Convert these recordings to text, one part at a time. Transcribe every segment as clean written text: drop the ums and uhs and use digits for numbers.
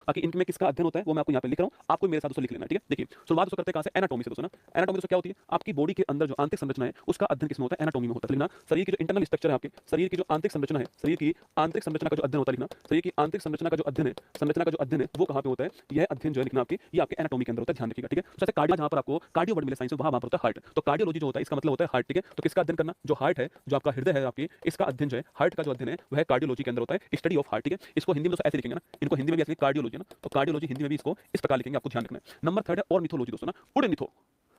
बाकी इनमें किसका अध्ययन होता है वो मैं आपको यहाँ पे लिख रहा हूँ, आपको मेरे साथ दोस्तों लिख लेना है, ठीक है। देखिए शुरुआत दोस्तों करते हैं कहाँ से, एनाटॉमी से दोस्तों ना। एनाटॉमी दोस्तों क्या होती है, आपकी बॉडी के अंदर जो आंतरिक संरचना है उसका अध्ययन किसमें होता है, एनाटॉमी में होता है। लिखना शरीर की जो इंटरनल स्ट्रक्चर है आपके शरीर की जो आंतरिक संरचना है, शरीर की आंतरिक संरचना का जो अध्ययन होता है, लिखना शरीर की आंतरिक संरचना का जो अध्ययन है, संरचना का जो अध्ययन है वो कहाँ पे होता है, यह अध्ययन जो है लिखना आपके ये आपके एनाटॉमी के अंदर होता है, ध्यान रखिएगा, ठीक है। तो जैसे कार्डियो जहाँ पर आपको कार्डियो वर्ड मिले साइंस में वहाँ पर होता है हार्ट, तो कार्डियोलॉजी जो होता है इसका मतलब होता है हार्ट, ठीक है। तो किसका अध्ययन करना, जो हार्ट है, जो आपका हृदय है आपकी, इसका अध्ययन जो है हार्ट का जो अध्ययन है वह कार्डियोलॉजी के अंदर होता है, स्टडी ऑफ हार्ट, ठीक है। इसको हिंदी में दोस्तों ऐसे लिखेंगे ना, इनको हिंदी में भी ऐसे कार्डियोलॉजी ना, तो कार्डियोलॉजी हिंदी में भी इसको इस प्रकार लिखेंगे, आपको ध्यान रखना है। नंबर थर्ड है ऑर्निथोलॉजी दोस्तों ना, उड़निथो,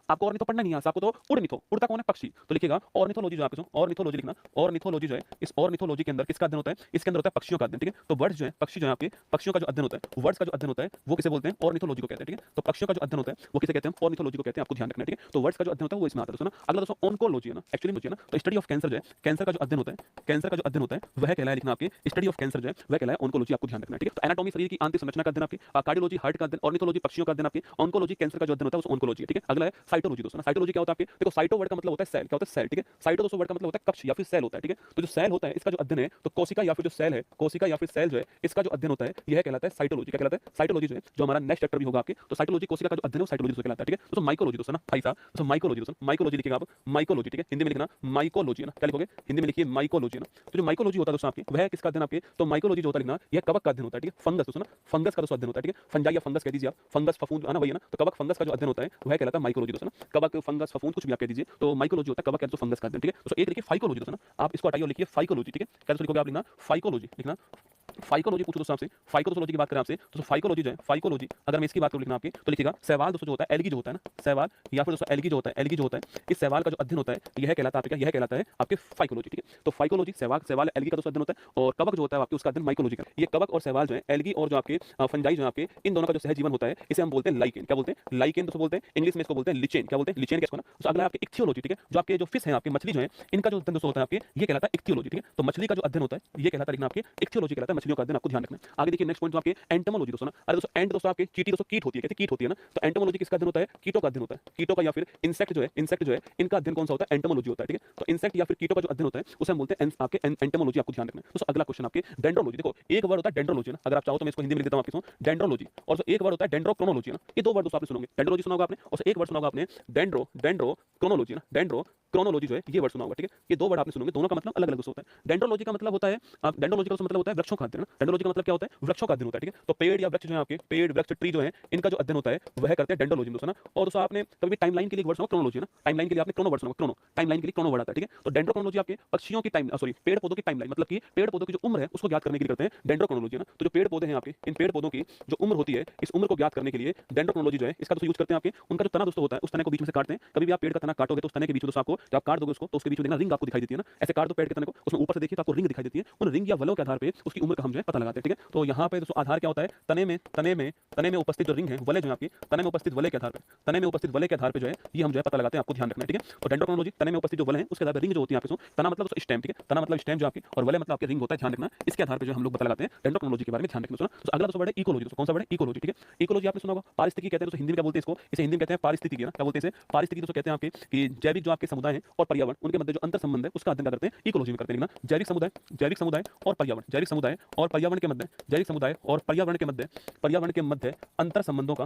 आपको ऑर्निथो पढ़ना नहीं है, आपको तो उड़निथो, उड़ता कौन है, पक्षी, तो लिखिएगा ऑर्निथोलॉजी जो आपके ऑर्निथोलॉजी लिखना। ऑर्निथोलॉजी जो है इस ऑर्निथोलॉजी के अंदर किसका अध्ययन होता है, इसके अंदर होता है पक्षियों का अध्ययन, ठीक है। तो बर्ड्स जो है, पक्षी जो है आपके, पक्षियों का जो अध्ययन होता है, वर्ड्स का जो अध्ययन होता है वो किसे बोलते हैं, ऑर्निथोलॉजी को कहते हैं, ठीक है। तो पक्षियों का जो अध्ययन होता है वो किसे कहते हैं, ऑर्निथोलॉजी को कहते हैं, आपको ध्यान रखना है, ठीक है। तो वर्ड्स का जो अध्ययन होता है वो इसमें आता है दोस्तों ना। अगला दोस्तों ऑन्कोलॉजी है ना, एक्चुअली मुझे ना तो स्टडी ऑफ कैंसर जो है, कैंसर का जो अध्ययन होता है, कैंसर का जो अध्ययन होता है वह कहलाया लिखना आपके स्टडी ऑफ कैंसर जो है वह कहलाया ऑन्कोलॉजी, आपको ध्यान रखना है, ठीक है। तो एनाटॉमी शरीर की आंतरिक संरचना का अध्ययन आपके, कार्डियोलॉजी हार्ट का अध्ययन, ऑर्निथोलॉजी पक्षियों का अध्ययन आपके, ऑन्कोलॉजी कैंसर का जो अध्ययन होता है वो ऑन्कोलॉजी, ठीक है। अगला है साइटोलॉजी दोस्तों। साइटोलॉजी क्या होता है आपके, देखो साइटो वर्ड का मतलब होता है सेल, क्या होता है सेल, ठीक है। साइटो दोस्तों वर्ड का मतलब होता है कक्ष या फिर सेल होता है, ठीक है। तो जो सेल होता है इसका जो अध्ययन है, तो कोशिका या फिर जो सेल है, कोशिका या फिर सेल जो है इसका जो अध्ययन होता है यह कहलाता है साइटोलॉजी, क्या कहलाता है, साइटोलॉजी जो है, जो हमारा नेक्स्ट चैप्टर भी होगा आपके, तो साइटोलॉजी कोशिका का जो अध्ययन है साइटोलॉजी से कहलाता है, ठीक है। दोस्तों माइकोलॉजी दोस्तों ना, भाई साहब दोस्तों माइकोलॉजी दोस्तों, माइकोलॉजी लिखिएगा आप, माइकोलॉजी, ठीक है, हिंदी में लिखना माइकोलॉजी ना, क्या लिखोगे हिंदी में लिखिए माइकोलॉजी ना। तो जो माइकोलॉजी होता है दोस्तों आपके वह किसका अध्ययन आपके, तो माइकोलॉजी जो होता है लिखना यह कवक का अध्ययन होता है, ठीक है। फंगस दोस्तों ना, फंगस का दोस्तों अध्ययन होता है, ठीक है। फंजाई या फंगस कह दीजिए आप, फंगस फफूंद है ना, वही है ना, तो कवक फंगस का जो अध्ययन होता है वह कहलाता है माइकोलॉजी दोस्तों ना। कवक फंगस फफूंद कुछ भी आप कह दीजिए, तो माइकोलॉजी होता है कवक या तो फंगस का अध्ययन, ठीक है। तो एक लिखिए फाइकोलॉजी दोस्तों ना, आप इसको हटाइए और लिखिए फाइकोलॉजी, ठीक है। कैसे लिखोगे आप लिखना फाइकोलॉजी लिखना। फाइकोलॉजी पूछो दोस्तों आपसे, फाइकोलॉजी की बात करें आपसे तो फाइकोलॉजी जो है, फाइकोलॉजी अगर मैं इसकी बात करूं लिखना आपके तो लिखिएगा शैवाल दोस्तों जो होता है, एल्गी जो होता है ना, शैवाल या फिर दोस्तों एल्गी जो होता है, एल्गी जो होता है, इस शैवाल का जो अध्ययन होता है यह कहलाता है आपके, यह कहलाता है आपके फाइकोलॉजी, ठीक है। तो फाइकोलॉजी शैवाल, शैवाल एल्गी का दोस्तों अध्ययन होता है, और कवक जो होता है आपके उसका अध्ययन माइकोलॉजी का। ये कवक और शैवाल जो है, एल्गी और जो आपके फंजाई जो है आपके, इन दोनों का जो सहजीवन होता है इसे हम बोलते हैं लाइकेन, क्या बोलते हैं, लाइकेन दोस्तों बोलते हैं, इंग्लिश में इसको बोलते हैं लिचेन, क्या बोलते हैं लिचेन, किसको ना। तो अगला आपके इक्थियोलॉजी, ठीक है, जो आपके जो फिश है आपके मछली जो है इनका जो अध्ययन दोस्तों होता है आपके ये कहलाता है इक्थियोलॉजी, ठीक है। तो मछली का जो अध्ययन होता है ये कहलाता है लिखना आपके इक्थियोलॉजी कहलाता है, मछलियों का अध्ययन, आपको ध्यान रखना है। आगे देखिए नेक्स्ट पॉइंट जो आपके एंटोमोलॉजी दोस्तों ना, अरे दोस्तों एंट दोस्तों आपके चींटी दोस्तों कीट होती है, कहते कीट होती है ना, तो एंटोमोलॉजी किसका अध्ययन होता है, कीटों का अध्ययन होता है, कीटों का या फिर इंसेक्ट जो है, इंसेक्ट जो है इनका अध्ययन कौन सा होता है, एंटोमोलॉजी होता है, ठीक है। तो इंसेक्ट या फिर कीटों का जो अध्ययन होता है उसे हम बोलते हैं आपके एंटोमोलॉजी, आपको ध्यान रखना है। दोस्तों अगला क्वेश्चन आपके डेंड्रोलॉजी, देखो एक वर्ड होता है डेंड्रोलॉजी ना, अगर आप चाहो तो मैं इसको हिंदी में लिख देता हूं आपके डेंड्रोलॉजी, और जो एक वर्ड होता है डेंड्रोक्रोनोलॉजी ना, ये दो वर्ड दोस्तों आपने सुनोगे, डेंड्रोलॉजी सुना होगा आपने, और एक वर्ड सुना होगा आपने डेंड्रोक्रोनोलॉजी ना, डेंड्रोक्रोनोलॉजी जो है ये वर्ड सुना होगा, ठीक है। ये दो वर्ड आपने सुनोगे, दोनों का मतलब अलग अलग होता है। डेंड्रोलॉजी का मतलब होता है, डेंड्रोलॉजी का मतलब होता है वृक्षों का अध्ययन, डेंड्रोलॉजी का मतलब क्या होता है, वृक्षों का अध्ययन होता है, ठीक है। तो पेड़ या वृक्ष जो है आपके, पेड़ वृक्ष ट्री जो है इनका जो अध्ययन होता है वह करते हैं डेंड्रोलॉजी दोस्तों ना। और दोस्तों आपने कभी टाइमलाइन के लिए एक वर्ड सुना क्रोनोलॉजी ना, टाइमलाइन के लिए आपने क्रोनो वर्ड सुना, क्रोनो टाइमलाइन के लिए क्रोनो वर्ड आता है, ठीक है। तो डेंड्रोक्रोनोलॉजी आपके पक्षियों की टाइम सॉरी पेड़ पौधों की टाइमलाइन, मतलब कि पेड़ पौधों की जो उम्र है उसको ज्ञात करने के लिए करते हैं डेंड्रोक्रोनोलॉजी ना। तो जो पेड़ पौधे हैं आपके, इन पेड़ पौधों की जो उम्र होती है इस उम्र को ज्ञात करने के लिए डेंड्रोक्रोनोलॉजी जो है इसका दोस्तों यूज करते हैं आपके। उनका जो तना दोस्तों होता है उस तने को बीच में से काटते हैं, कभी भी आप पेड़ का तना काटोगे तो उस तने के बीच में दोस्तों आपको जब आप काट दोगे उसको तो उसके बीच में देखना रिंग आपको दिखाई देती है ना, ऐसे काट दो पेड़ के तने को, उसमें ऊपर से देखिए तो आपको रिंग दिखाई देती है, उन रिंग या वलों के आधार पे उसकी उम्र का हम जो है पता लगाते हैं, ठीक है। तो यहाँ पे दोस्तों आधार क्या होता है, तने में उपस्थित जो रिंग है वले जो है आपकी, तने में उपस्थित वले के आधार पे, तने में उपस्थित वले के आधार पे जो है ये हम जो है पता लगाते हैं, आपको ध्यान रखना है, ठीक है। तो डेंड्रोक्रोनोलॉजी तने में उपस्थित जो वले हैं उसके आधार पे रिंग जो होती है आपके, तना मतलब स्टेम, ठीक है, तना मतलब स्टेम जो आपकी, और वले मतलब आपके रिंग होता है, ध्यान रखना। इसके आधार पे जो हम लोग पता लगाते हैं डेंड्रोक्रोनोलॉजी के बारे में, ध्यान रखना। तो अगला दोस्तों वर्ड है इकोलॉजी, दोस्तों कौन सा वर्ड है, इकोलॉजी, ठीक है। इकोलॉजी आपने सुना होगा, पारिस्थितिकी कहते हैं दोस्तों, हिंदी में क्या बोलते हैं इसको, इसे हिंदी में कहते हैं पारिस्थितिकी ना, क्या बोलते हैं इसे पारिस्थितिकी दोस्तों कहते हैं आपके, कि जैविक जो आपके समुदाय हैं और पर्यावरण उनके मध्य जो अंतर संबंध है उसका अध्ययन करते हैं इकोलॉजी में करते हैं ना। जैविक समुदाय और पर्यावरण, जैविक समुदाय और पर्यावरण के मध्य, जैविक समुदाय और पर्यावरण के मध्य, पर्यावरण के मध्य अंतर संबंधों का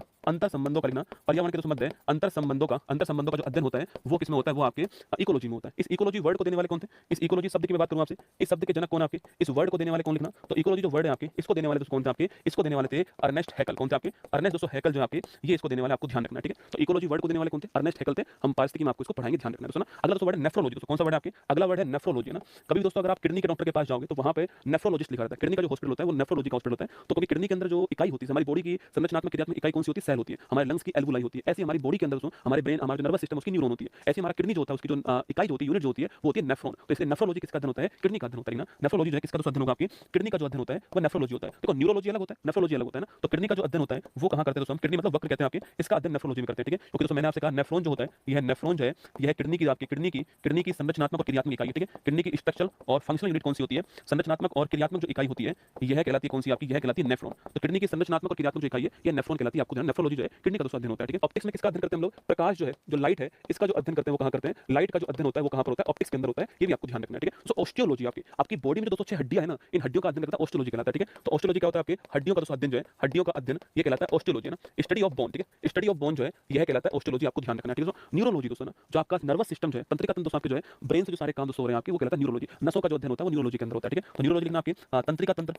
लिखना, पर्यावरण के मध्य अंतर संबंधों का जो अध्ययन होता है वो किसमें होता है, वो आपके इकोलॉजी में होता है। इस इकोलॉजी वर्ड को देने वाले कौन थे, इस इकोलॉजी शब्द की मैं बात करूं आपसे, इस शब्द के जनक कौन है आपके, इस वर्ड को देने वाले कौन लिखना, तो इकोलॉजी जो वर्ड है आपके इसको देने वाले दोस्तों कौन थे आपके, इसको देने वाले थे अर्नेस्ट हैकल, कौन थे आपके, अर्नेस्ट दोस्तों हैकल जो आपके ये इसको देने वाले, आपको ध्यान रखना, ठीक है। तो इकोलॉजी वर्ड को देने वाले कौन थे, अर्नेस्ट हैकल थे। हम पारिस्थितिकी में आपको इसको पढ़ाएंगे, ध्यान रखना दोस्तों ना। अगला दोस्तों वर्ड है नेफ्रोलॉजी, दोस्तों कौन सा वर्ड है आपके, अगला वर्ड है नेफ्रोलॉजी ना। कभी दोस्तों अगर आप किडनी के डॉक्टर के पास जाओगे तो वहां पे नेफ्रोलॉजिस्ट लिखा रहता है, किडनी का जो हॉस्पिटल होता है वो नेफ्रोलॉजी का हॉस्पिटल होता है। तो कभी किडनी के अंदर जो इकाई होती है, हमारी बॉडी की संरचनात्मक क्रियात्मक इकाई कौन सी होती है, सेल होती है, हमारे लंग्स की एल्वुलाई होती है, ऐसी हमारी बॉडी के अंदर दोस्तों हमारे ब्रेन, हमारा जो नर्वस सिस्टम उसकी न्यूरॉन होती है, ऐसी हमारा किडनी जो होता है उसकी जो इकाई जो होती है, यूनिट जो होती है वो होती है नेफ्रॉन। तो इसलिए नेफ्रोलॉजी किसका अध्ययन होता है, किडनी का अध्ययन होता है ना। नेफ्रोलॉजी जो है किसका अध्ययन होगा आपकी, किडनी का जो अध्ययन होता है वो नेफ्रोलॉजी होता है। देखो न्यूरोलॉजी अलग होता है, नेफ्रोलॉजी अलग होता है ना। तो किडनी का जो अध्ययन होता है वो कहां करते हैं दोस्तों, हम किडनी मतलब वक्र कहते हैं आपके, इसका अध्ययन नेफ्रोलॉजी में करते हैं, ठीक है। क्योंकि दोस्तों मैंने आपसे कहा नेफ्रॉन जो होता है, यह नेफ्रॉन जो है यह किडनी की आपकी किडनी की संरचनात्मक और क्रियात्मक इकाई है, ठीक है। किडनी की स्ट्रक्चरल और फंक्शनल यूनिट कौन सी होती है? संरचनात्मक और क्रियात्मक जो इकाई होती है यह कहलाती है कौन सी आपकी? यह कहलाती है नेफ्रॉन। तो किडनी की संरचनात्मक और क्रियात्मक जो इकाई है यह नेफ्रॉन कहलाती है। आपको ध्यान, नेफ्रोलॉजी जो है किडनी का दूसरा अध्ययन होता है, ठीक है। ऑप्टिक्स में किसका अध्ययन करते हैं हम लोग? प्रकाश जो है, जो लाइट है, इसका जो अध्ययन करते हैं वो कहां करते हैं? लाइट का जो अध्ययन होता है वो कहां पर होता है? ऑप्टिक्स के अंदर होता है। ये भी आपको ध्यान रखना है, ठीक है। सो ऑस्टियोलॉजी आपकी बॉडी में जो 206 हड्डियां है ना, इन हड्डियों का अध्ययन करता है ऑस्टियोलॉजी कहलाता है, ठीक है। तो ऑस्टियोलॉजी क्या होता है? आपकी हड्डियों का दूसरा अध्ययन जो है, हड्डियों का अध्ययन ये कहलाता है ऑस्टियोलॉजी ना, स्टडी ऑफ बोन, ठीक है। स्टडी ऑफ बोन जो है यह कहलाता है ऑस्टियोलॉजी, आपको ध्यान रखना है, ठीक है। न्यूरोलॉजी दोस्तों ना, जो आपका नर्वस सिस्टम जो है, तंत्रिका तंत्र दोस्तों आपके जो है ब्रेन से जो सारे काम दोस्तों हो रहे हैं आपके, वो कहलाता है न्यूरोलॉजी। नसों का जो अध्ययन होता है वो न्यूरोलॉजी के अंदर होता है, ठीक है। तो न्यूरोलॉजी लिखना आपकी तंत्रिका तंत्र,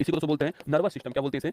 इसी को दोस्तों बोलते हैं नर्वस सिस्टम। क्या बोलते हैं इसे?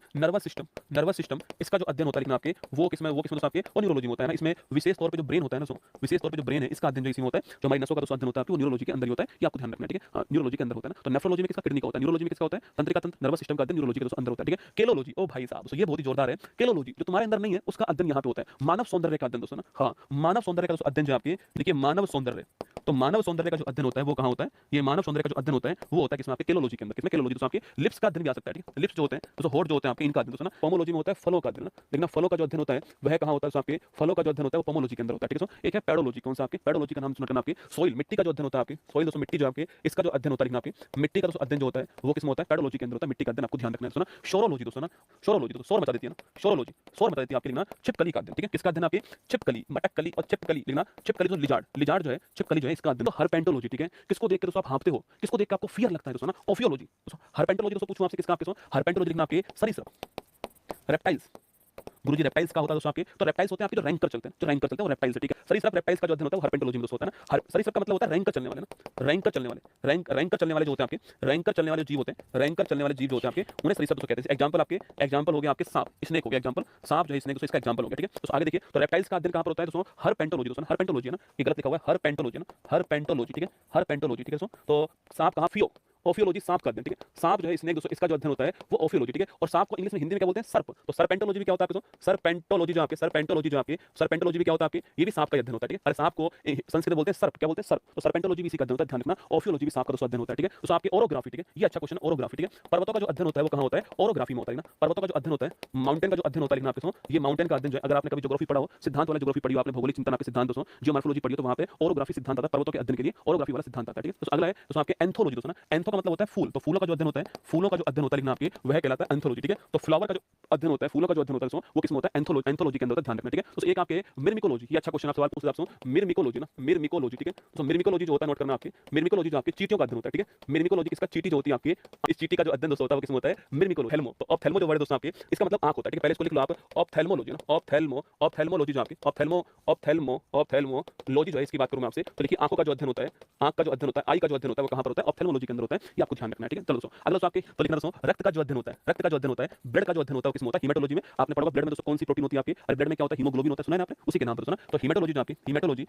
Nervous system. इसका जो अध्ययन होता है लिखना आपके वो किसमें दोस्तों आपके वो न्यूरोलॉजी में होता है ना। इसमें विशेष तौर पे जो ब्रेन होता है ना, विशेष तौर पे जो ब्रेन है इसका अध्ययन जो इसी में होता है, जो हमारी नसों का दोस्तों अध्ययन होता है वो न्यूरोलॉजी के अंदर ही होता है। ये आपको ध्यान रखना है, ठीक है। न्यूरोलॉजी के अंदर होता है ना। तो नेफ्रोलॉजी में किसका? किडनी का होता है। न्यूरोलॉजी में किसका होता है? तंत्रिका तंत्र, नर्वस सिस्टम का अध्ययन न्यूरोलॉजी के अंदर होता है, ठीक है। केलोलॉजी, ओ भाई साहब, ये बहुत ही जोरदार है। केलोलॉजी जो तुम्हारे अंदर नहीं है उसका अध्ययन यहाँ पे होता है। मानव सौंदर्य का अध्ययन दोस्तों ना, हाँ, मानव सौंदर्य का अध्ययन जो आपके, देखिए मानव सौंदर्य, तो मानव सौंदर्य का जो अध्ययन होता है वो कहाँ होता है? ये मानव सौंदर्य का जो अध्ययन होता है वो होता है किसमें? आपके केलोलॉजी के अंदर। किसमें? केलोलॉजी। दोस्तों आपके लिप्स का अध्ययन भी आ सकता है, ठीक है। लिप्स जो होते हैं, दोस्तों होठ जो होते हैं आपके, इनका अध्ययन दोस्तों ना पोमोलॉजी में होता है। फलों का अध्ययन, लेकिन फलों का जो अध्ययन होता है वह कहाँ होता है? आपके फलों का जो अध्ययन होता है वो पोमोलॉजी के अंदर होता है, ठीक है। एक है पेडोलॉजी, कौन सा? आपके पेडोलॉजी का नाम सुनकर आपके सॉइल, मिट्टी का जो अध्ययन होता है आपके, सॉइल दोस्तों मिट्टी जो आपके, इसका जो अध्ययन होता है आपके मिट्टी का अध्ययन जो होता है वो किसमें होता है? पेडोलॉजी के अंदर होता है, मिट्टी का अध्ययन। आपको ध्यान रखना है दोस्तों ना। शोरोलॉजी दोस्तों ना, शोरोलॉजी तो शोर मचा देती है ना, शोरोलॉजी शोर मचा देती है आपके लिखना छिपकली का अध्ययन, ठीक है। किसका अध्ययन? आपके छिपकली, मटककली और छिपकली लिखना। छिपकली जो लिजार्ड जो है, छिपकली जो है इसका अध्ययन। तो हर्पेंटोलॉजी, ठीक है। किसको देख कर दोस्तों आप हाँफते हो? किसको देख कर आपको फियर लगता है दोस्तों ना? ओफियोलॉजी दोस्तों। हर्पेंटोलॉजी दोस्तों पूछूं आपसे किसका? आपके हर्पेंटोलॉजी लिखना आपके सरीसृप, रेप्टाइल्स। गुरुजी रेप्टाइल्स का होता है दोस्तों आपके, तो रेप्टाइल्स होते हैं आपके जो रैंक कर चलते हैं, जो रैंक कर चलते हैं वो रेप्टाइल्स है, ठीक है। सरीसृप रेप्टाइल्स का जो अध्ययन होता है वो हर्पेंटोलॉजी में दोस्तों होता है ना। सरीसृप का मतलब होता है रैंक कर चलने वाले ना, रैंक कर चलने वाले, रैंक कर चलने वाले जो होते हैं आपके, रैंक कर चलने वाले जीव होते हैं, रैंक कर चलने वाले जीव जो होते हैं आपके उन्हें सरीसृप दोस्तों कहते हैं। एग्जांपल आपके, एग्जांपल हो गया आपके सांप, स्नेक हो गया एग्जांपल, सांप जो है स्नेक, इसका एग्जांपल हो गया, ठीक है। तो आगे देखिए, तो रेप्टाइल्स का अध्ययन कहां पर होता है दोस्तों? हर्पेंटोलॉजी दोस्तों। हर्पेंटोलॉजी है ना, ये गलत लिखा हुआ है, हर्पेंटोलॉजी ना, हर्पेंटोलॉजी, ठीक है। हर्पेंटोलॉजी, ठीक है दोस्तों। तो सांप कहां? फियो, ओफियोलॉजी सांप का अध्ययन, ठीक है। सांप जो है स्नेक दोस्तों, इसका जो अध्ययन होता है वो ओफियोलॉजी, ठीक है। और सांप को इंग्लिश में हिंदी में क्या बोलते हैं? सर्प। तो सर्पेंटोलॉजी भी क्या होता है दोस्तों? सर्पेंटोलॉजी जो आपके, सर्पेंटोलॉजी जो आपके, सर्पेंटोलॉजी भी क्या होता है आपके? ये भी सांप का अध्ययन होता है, ठीक है। अरे सांप को संस्कृत में बोलते हैं सर्प, क्या बोलते हैं? सर्प। तो सर्पेंटोलॉजी भी इसी का अध्ययन होता है, ध्यान रखना। ओफियोलॉजी भी सांप का दोस्तों अध्ययन होता है, ठीक है। तो आपके ओरोग्राफी, ठीक है, ये अच्छा क्वेश्चन, ओरोग्राफी, ठीक है। पर्वतों का जो अध्ययन होता है वो कहां होता है? ओरोग्राफी में होता है ना। पर्वतों का जो अध्ययन होता है, माउंटेन का जो अध्ययन होता है लिखना आपके दोस्तों, ये माउंटेन का अध्ययन जो है, अगर आपने कभी ज्योग्राफी पढ़ा हो, सिद्धांत वाला ज्योग्राफी पढ़ी हो आपने, भौगोलिक चिंतन आपके सिद्धांत दोस्तों, जियोमॉर्फोलॉजी पढ़ी हो, तो वहां पे ओरोग्राफी सिद्धांत आता है पर्वतों के अध्ययन के लिए, ओरोग्राफी वाला सिद्धांत आता है, ठीक है। तो अगला है दोस्तों आपके एंथोलॉजी दोस्तों ना। एंथो का मतलब होता है फूल, तो फूलों का जो अध्ययन होता है, फूलों का जो अध्ययन होता है लिखना आपके वह कहलाता है एंथोलॉजी, ठीक है। तो फ्लावर का जो अध्ययन होता है, फूलों का जो अध्ययन होता है वो किसमें होता है? एंथोलॉजी, एंथोलॉजी के अंदर होता है, ध्यान रखना, ठीक है। तो एक आपके मिरमिकोलॉजी, ये अच्छा क्वेश्चन आप सवाल पूछ सकते हो, मिरमिकोलॉजी ना, मिरमिकोलॉजी, ठीक है। तो मिरमिकोलॉजी जो होता है नोट करना आपके, मिरमिकोलॉजी जो आपके चींटियों का अध्ययन होता है, ठीक है। मिरमिकोलॉजी किसका? चींटी जो होती है आपकी, इस चींटी का जो अध्ययन दोस्तों होता है वो किसमें होता है? मिरमिकोलॉजी, थैल्मो। तो ऑप्थेल्मो जो वर्ड दोस्तों आपके, इसका मतलब आंख होता है, ठीक है। पहले इसको लिख लो आप, ऑप्थेल्मोलॉजी ना, ऑप्थेल्मो, ऑप्थेल्मोलॉजी जो आपकी, ऑप्थेल्मोलॉजी जो है इसकी बात करूं मैं आपसे, तो देखिए आंखों का जो अध्ययन होता है, आंख का जो अध्ययन होता है, आई का जो अध्ययन होता है वो कहां पर होता है? ऑप्थेल्मोलॉजी के अंदर होता है, ये आपको ध्यान रखना है, ठीक है। चलो दोस्तों अगला दोस्तों आपके तो लिखना दोस्तों रक्त का जो अध्ययन होता है, रक्त का जो अध्ययन होता है, ब्लड का जो अध्ययन होता है किसमें होता है? हीमेटोलॉजी में। आपने पढ़ा ब्लड में दोस्तों कौन सी प्रोटीन होती है आपकी? अरे ब्लड में क्या होता है? हीमोग्लोबिन होता है, सुना है आपने? उसी के नाम पर दोस्तों ना। तो हीमेटोलॉजी जो आपकी, हीमेटोलॉजी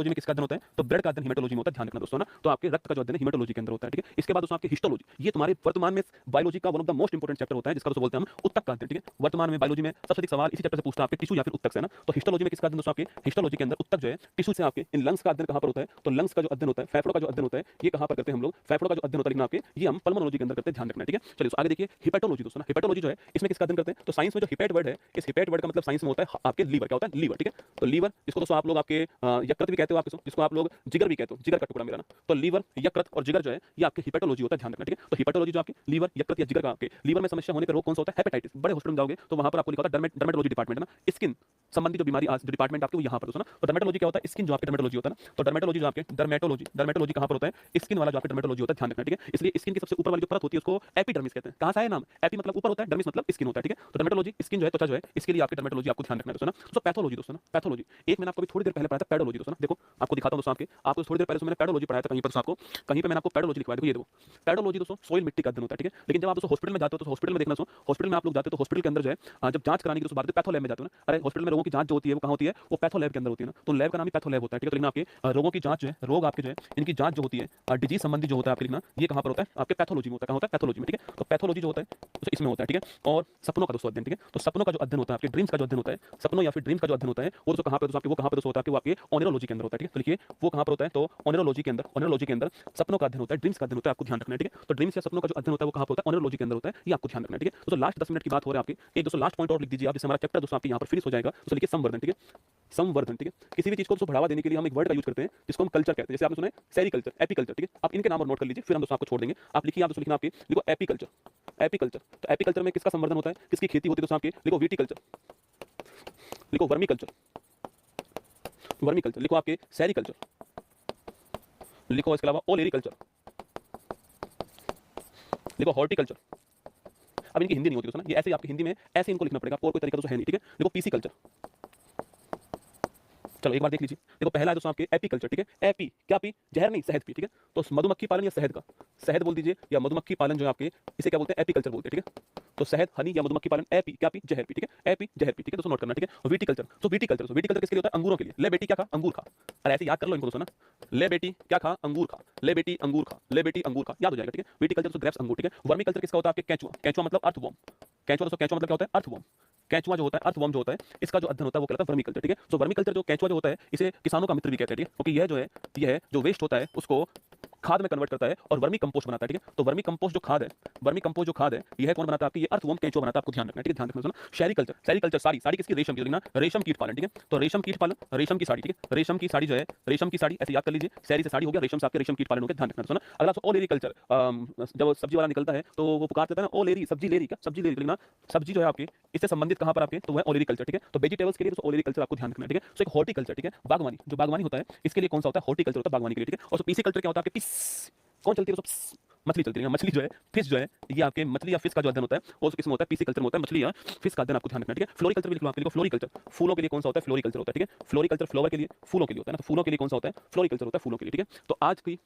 में किसका अध्ययन होता है? तो ब्लड का अध्ययन हीमेटोलॉजी में होता है, ध्यान रखना दोस्तों ना। तो आपके रक्त का जो अध्ययन हीमेटोलॉजी के अंदर होता है, ठीक है। इसके बाद दोस्तों आपके हिस्टोलॉजी, ये तुम्हारे वर्तमान में बायोलॉजी का one of the most important chapter होता है, जिसका दोस्तों बोलते हैं हम उत्तक का अध्ययन, ठीक है। वर्तमान में बायोलॉजी में सबसे अधिक सवाल इसी चैप्टर से पूछता है आपके, टिश्यू या फिर उत्तक से ना। तो हिस्टोलॉजी में किसका अध्ययन दोस्तों आपके? हिस्टोलॉजी के अंदर उत्तक जो है, टिश्यू से आपके इन लंग्स का अध्ययन कहां पर होता है? तो लंग्स का जो अध्ययन होता है, फेफड़ों का जो अध्ययन होता है, ये कहां पर करते हैं हम लोग? फेफड़ों का जो अध्ययन होता है लिखना आपके, ये हम पल्मोनोलॉजी के अंदर करते हैं, ध्यान रखना, ठीक है। चलिए आगे देखिए हिपेटोलॉजी दोस्तों ना। हिपेटोलॉजी जो है इसमें किसका अध्ययन करते हैं? तो साइंस में जो हिपेट वर्ड है, इस हिपेट वर्ड का मतलब साइंस में होता है आपके लीवर, क्या होता है? लीवर, ठीक है। तो लीवर जिसको दोस्तों आप लोग आपके यकृत भी कहते हो, आपके जिसको आप लोग जिगर भी कहते हो, जिगर का टुकड़ा मेरा ना। तो लीवर, यकृत और जिगर जो है ये आपके हिपेटोलॉजी होता है, ध्यान रखना, ठीक है। तो हिपेटोलॉजी जो आपके लीवर, यकृत या जिगर का आपके लीवर में समस्या होने पर रोग कौन सा होता है? हेपेटाइटिस। बड़े हॉस्पिटल में जाओगे तो वहां पर आपको लिखा होता है डर्मेटोलॉजी डिपार्टमेंट ना, स्किन संबंधी जो बीमारी जो डिपार्टमेंट आपके वो यहाँ पर दोस्तों ना। तो डर्मेटोलॉजी क्या होता है? स्किन जो आपके डर्मेटोलॉजी होता है ना। तो डर्मेटोलॉजी जो आपके डर्मेटोलॉजी कहां पर होता है? स्किन वाला जो आपके डर्मेटोलॉजी होता है, ध्यान रखना, ठीक है। इसलिए स्किन की सबसे ऊपर वाली जो परत होती है उसको एपिडर्मिस कहते हैं। कहां से आया नाम? एपी मतलब ऊपर होता है, डर्मिस मतलब स्किन होता है, ठीक है। तो डर्मेटोलॉजी स्किन जो है, त्वचा जो है, इसके लिए आपके डर्मेटोलॉजी आपको ध्यान रखना है दोस्तों ना। तो पैथोलॉजी दोस्तों ना, पैथोलॉजी एक मैंने आपको अभी थोड़ी देर पहले पढ़ाया था, पैडोलॉजी दोस्तों ना। देखो आपको दिखाता हूं दोस्तों आपको थोड़ी देर पहले मैंने पैडोलॉजी पढ़ाया था कहीं पर आपको, कहीं पे मैंने आपको पैडोलॉजी लिखवाया, देखो ये देखो पैडोलॉजी दोस्तों सॉइल मिट्टी का अध्ययन होता है, ठीक है। लेकिन जब आप दोस्तों हॉस्पिटल में जाते हो तो हॉस्पिटल में देखना, हॉस्पिटल में आप लोग जाते हो तो हॉस्पिटल के अंदर जो है जब जांच कराने की दोस्तों बात पैथो लैब में जाते हो ना। अरे हॉस्पिटल में रोगों की जांच जो होती है वो कहां होती है? वो पैथो लैब के अंदर होती है ना। तो लैब का नाम ही पैथो लैब होता है, ठीक है। तो लिखना आपके रोगों की जांच जो है, रोग आपके जो है इनकी जांच जो होती है डिजीज संबंधी जो होता है आपके लिखना, ये कहां पर होता है? आपके पैथोलॉजी में होता है। कहां होता है? पैथोलॉजी में, ठीक है। तो पैथोलॉजी जो होता है तो इसमें होता है, ठीक है। और सपनों का दोस्तों अध्ययन, ठीक है। तो सपनों का जो अध्ययन होता है आपके ड्रीम्स का जो अध्ययन होता है, सपनों या फिर ड्रीम्स का जो अध्ययन होता है वो दोस्तों कहां पे दोस्तों आपके वो कहां पे दोस्तों होता है? वो आपके ओनेरोलॉजी के अंदर होता है, ठीक है। तो लिखिए वो कहां पर होता है? तो ओनेरोलॉजी के अंदर सपनों का अध्ययन होता है, ड्रीम्स का अध्ययन होता है, आपको ध्यान रखना है, ठीक है। तो ड्रीम्स या सपनों का जो अध्ययन होता है वो कहां पर होता है? ओनेरोलॉजी के अंदर होता है, ये आपको ध्यान रखना है, ठीक है। तो लास्ट 10 मिनट की बात हो रहा है आपकी, एक दोस्तों लास्ट पॉइंट और लिख दीजिए आप, जिससे हमारा चैप्टर दोस्तों आपके यहां पर फिनिश हो जाएगा। तो लिखिए संवर्धन, ठीक है, संवर्धन, ठीक है। किसी भी चीज को दोस्तों बढ़ावा देने के लिए हम एक वर्ड का यूज करते हैं जिसको हम कल्चर कहते हैं। जैसे आपने सुना है सेरिकल्चर, एपीकल्चर, ठीक है। आप इनके नाम और नोट कर लीजिए, फिर हम दोस्तों आपको छोड़ देंगे। आप लिखिए, आप दोस्तों लिखना आपके, लिखो एपीकल्चर, एपीकल्चर। तो एपीकल्चर में किसका संवर्धन होता है, किसकी खेती होती है दोस्तों आपके, लिखो वीटिकल्चर, लिखो वर्मीकल्चर, वर्मीकल्चर, लिखो आपके सेरिकल्चर, लिखो इसके अलावा ओलेरिकल्चर, लिखो हॉर्टिकल्चर। अब इनकी हिंदी नहीं होती दोस्तों ना, ये ऐसे ही आपकी हिंदी में ऐसे इनको लिखना पड़ेगा, और कोई तरीका दोस्तों है नहीं, ठीक है। लिखो पीसी कल्चर। चलो एक बार देख लीजिए, देखो पहला है दोस्तों आपके एपीकल्चर, ठीक है। एपी क्या पी, जहर नहीं, शहद पी, ठीक है। तो मधुमक्खी पालन या शहद का, शहद बोल दीजिए या मधुमक्खी पालन जो है आपके, इसे क्या बोलते हैं, एपीकल्चर बोलते हैं, ठीक है। तो शहद, हनी या मधुमक्खी पालन, एपी क्या पी, जहर पी, ठीक है, एपी जहर पी, ठीक है दोस्तों, नोट करना, ठीक है। और वीटिकल्चर, तो वीटिकल्चर, तो वीटिकल्चर किसके लिए होता है, अंगूरों के लिए। ले बेटी क्या खा, अंगूर खा। अरे ऐसे याद कर लो इनको दोस्तों ना, ले बेटी क्या खा, अंगूर खा, ले बेटी अंगूर खा, ले बेटी अंगूर खा, याद हो जाएगा, ठीक है। वीटिकल्चर तो ग्रेप्स, अंगूर, ठीक है। वर्मीकल्चर किसका होता है आपके, केंचुआ, केंचुआ मतलब अर्थवर्म, केंचुआ दोस्तों, केंचुआ मतलब क्या होता है, अर्थवर्म। केंचुआ जो होता है, अर्थवर्म जो होता है, इसका जो अध्ययन होता है वो कहलाता है वर्मीकल्चर, ठीक है। सो वर्मीकल्चर जो केंचुआ जो होता है, इसे किसानों का मित्र भी कहते हैं, ठीक है, क्योंकि यह जो है, यह जो वेस्ट होता है उसको खाद में कन्वर्ट करता है और वर्मी कंपोस्ट बनाता है, ठीक है। तो वर्मी कंपोस्ट जो खाद है, वर्मी कंपोस्ट जो खाद है, यह कौन बनाता है आपकी, ये अर्थवर्म केंचुआ बनाता है, आपको ध्यान रखना है, ठीक है, ध्यान रखना सुना। सेरिकल्चर, सेरिकल्चर साड़ी, साड़ी किसकी, रेशम की, लिखना रेशम कीट पालन, ठीक है। तो रेशम कीट पालन, रेशम की साड़ी, ठीक है, रेशम की साड़ी जो है, रेशम की साड़ी, ऐसे याद कर लीजिए, सैरी से साड़ी हो गया, रेशम से आपके रेशम कीट पालन हो गया, ध्यान रखना सुना। अगला ओलेरिकल्चर, जब सब्जी वाला निकलता है तो वो पुकार देता है ना, ओलेरी, सब्जी लेरी, क्या सब्जी लेरी, लिखना सब्जी जो है आपकी, इससे संबंधित कहां पर आपके, तो वह ओलेरिकल्चर, ठीक है। तो वेजिटेबल्स के लिए तो ओलेरिकल्चर आपको ध्यान रखना है, ठीक है। सो एक हॉर्टिकल्चर, ठीक है, बागवानी, जो बागवानी होता है इसके लिए कौन सा होता है, हॉर्टिकल्चर होता है बागवानी के लिए, ठीक है। और पीसीकल्चर क्या होता है आपके, पीस कौन चलती है, तो मछली चलती है, मछली जो है, फिश जो है, ये आपके मछली या फिश का जो अध्ययन होता है वो किसमें होता है, पीसी कल्चर में होता है, मछली या फिश का अध्ययन आपको ध्यान रखना है, ठीक है। फ्लोरिकल्चर भी लिख लो आपके लिए, फ्लोरिकल्चर फूलों के लिए कौन सा होता है, फ्लोरिकल्चर होता है, ठीक है। फ्लोरिकल्चर फ्लावर के लिए, फूलों के लिए होता है ना, तो फूलों के लिए कौन सा होता है, फ्लोरिकल्चर होता है फूलों के लिए, ठीक है। तो आज की